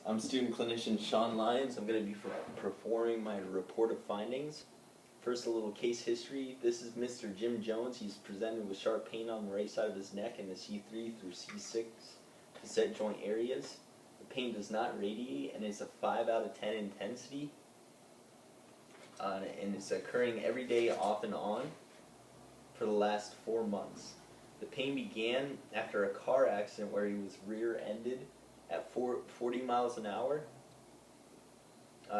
I'm student clinician Sean Lyons. I'm going to be performing my report of findings. First, a little case history. This is Mr. Jim Jones. He's presented with sharp pain on the right side of his neck in the C3 through C6 facet joint areas. The pain does not radiate and is a 5 out of 10 intensity. And it's occurring every day off and on for the last 4 months. The pain began after a car accident where he was rear-ended at 40 miles an hour.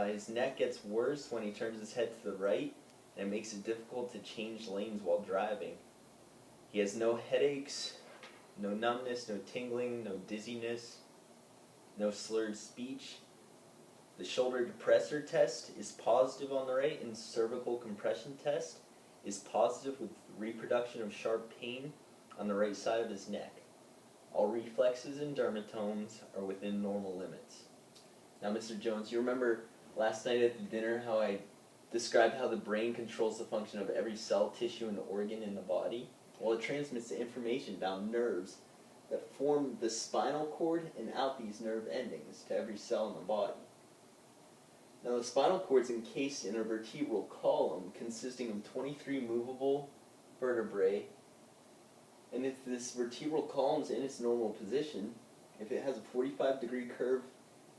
His neck gets worse when he turns his head to the right, and it makes it difficult to change lanes while driving. He has no headaches, no numbness, no tingling, no dizziness, no slurred speech. The shoulder depressor test is positive on the right, and cervical compression test is positive with reproduction of sharp pain on the right side of his neck. All reflexes and dermatomes are within normal limits. Now, Mr. Jones, you remember last night at the dinner how I described how the brain controls the function of every cell, tissue, and organ in the body? Well, it transmits the information down nerves that form the spinal cord and out these nerve endings to every cell in the body. Now, the spinal cord is encased in a vertebral column consisting of 23 movable vertebrae. And if this vertebral column is in its normal position, if it has a 45-degree curve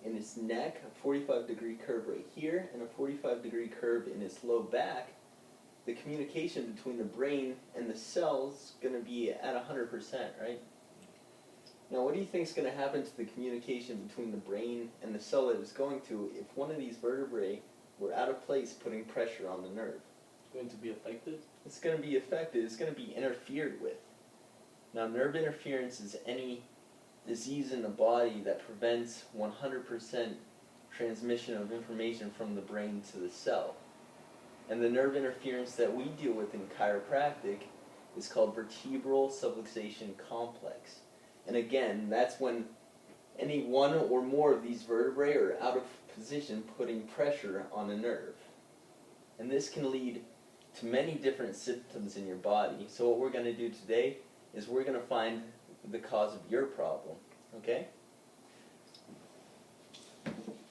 in its neck, a 45-degree curve right here, and a 45-degree curve in its low back, the communication between the brain and the cells is going to be at 100%, right? Now, what do you think is going to happen to the communication between the brain and the cell that it's going to if one of these vertebrae were out of place putting pressure on the nerve? It's going to be affected? It's going to be affected. It's going to be interfered with. Now, nerve interference is any disease in the body that prevents 100% transmission of information from the brain to the cell. And the nerve interference that we deal with in chiropractic is called vertebral subluxation complex. And again, that's when any one or more of these vertebrae are out of position, putting pressure on a nerve. And this can lead to many different symptoms in your body. So what we're going to do today is we're going to find the cause of your problem, okay?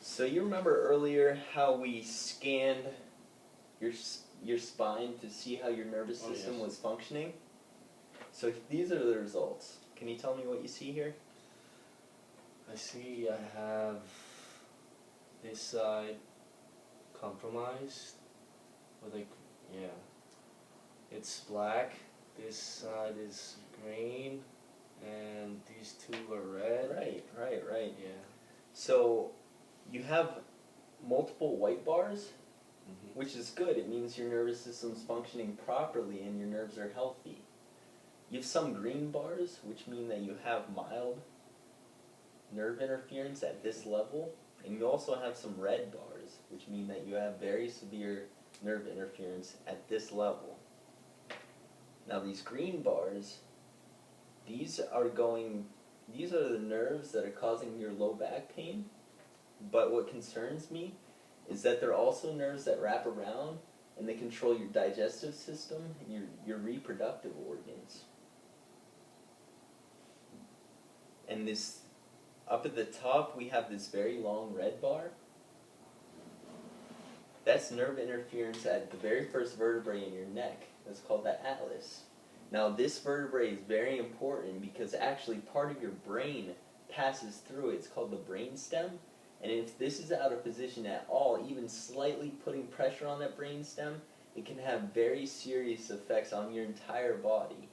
So you remember earlier how we scanned your spine to see how your nervous system was functioning? So these are the results. Can you tell me what you see here? I see I have this side compromised, it's black, this side is green, and these two are red. Right. Yeah. So you have multiple white bars, which is good. It means your nervous system's functioning properly and your nerves are healthy. You have some green bars, which mean that you have mild nerve interference at this level, and you also have some red bars, which mean that you have very severe nerve interference at this level. Now, these green bars, these are the nerves that are causing your low back pain, but what concerns me is that they're also nerves that wrap around and they control your digestive system and your reproductive organs. And this, up at the top, we have this very long red bar. That's nerve interference at the very first vertebrae in your neck. That's called the atlas. Now, this vertebrae is very important because actually part of your brain passes through it. It's called the brain stem. And if this is out of position at all, even slightly putting pressure on that brain stem, it can have very serious effects on your entire body.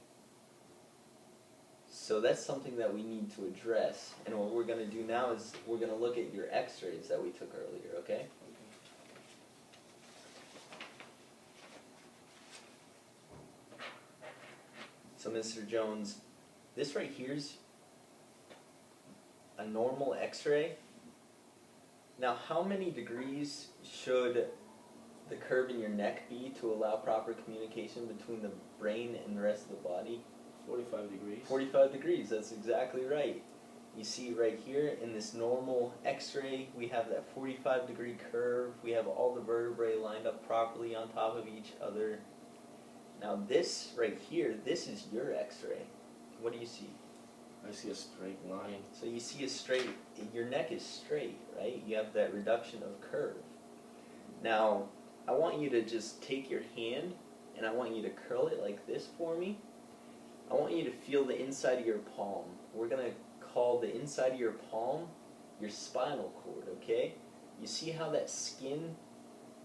So that's something that we need to address. And what we're going to do now is we're going to look at your x-rays that we took earlier, okay? So, Mr. Jones, this right here is a normal x-ray. Now, how many degrees should the curve in your neck be to allow proper communication between the brain and the rest of the body? 45 degrees. 45 degrees, that's exactly right. You see right here in this normal x-ray, we have that 45-degree curve. We have all the vertebrae lined up properly on top of each other. Now this right here, this is your x-ray. What do you see? I see a straight line. So you see a straight, your neck is straight, right? You have that reduction of curve. Now, I want you to just take your hand and I want you to curl it like this for me. I want you to feel the inside of your palm. We're going to call the inside of your palm your spinal cord, okay? You see how that skin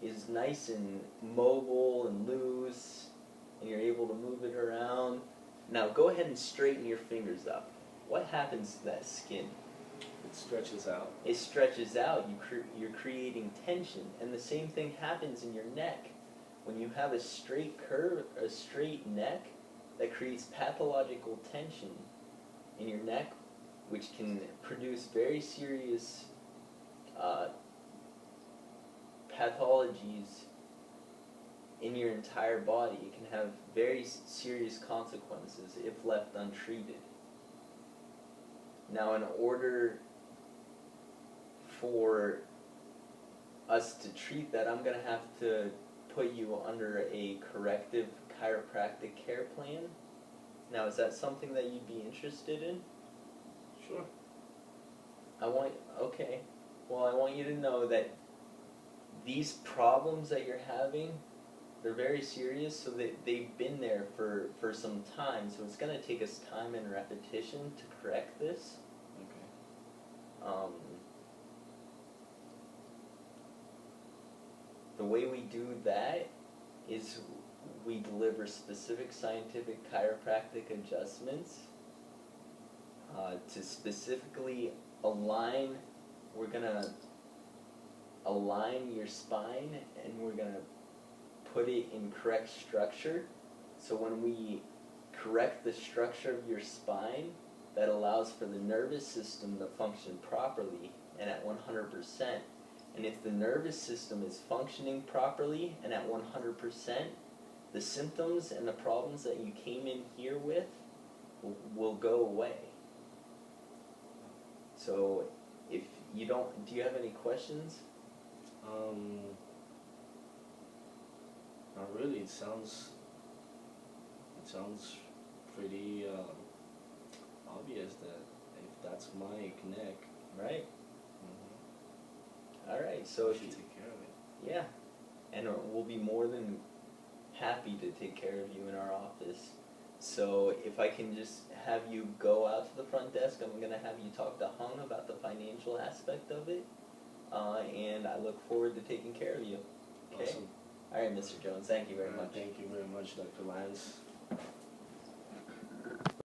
is nice and mobile and loose, and you're able to move it around. Now go ahead and straighten your fingers up. What happens to that skin? It stretches out. It stretches out. You're creating tension, and the same thing happens in your neck. When you have a straight curve, a straight neck, that creates pathological tension in your neck, which can produce very serious pathologies in your entire body. It can have very serious consequences if left untreated. Now, in order for us to treat that, I'm going to have to put you under a corrective chiropractic care plan. Now, is that something that you'd be interested in? Sure. Okay. Well, I want you to know that these problems that you're having, they're very serious, so they've been there for some time, so it's going to take us time and repetition to correct this. Okay. The way we do that is we deliver specific scientific chiropractic adjustments to specifically align. We're going to align your spine and we're going to put it in correct structure. So when we correct the structure of your spine, that allows for the nervous system to function properly and at 100%. And if the nervous system is functioning properly and at 100%, the symptoms and the problems that you came in here with will go away. So if you don't, do you have any questions? Not really. It sounds pretty obvious that if that's my neck, Right. All right. So I if should you, take care of it. yeah, and we'll be more than happy to take care of you in our office. So if I can just have you go out to the front desk, I'm going to have you talk to Hung about the financial aspect of it, and I look forward to taking care of you. Okay? Awesome. All right, Mr. Jones, thank you very much. Thank you very much, Dr. Lyons.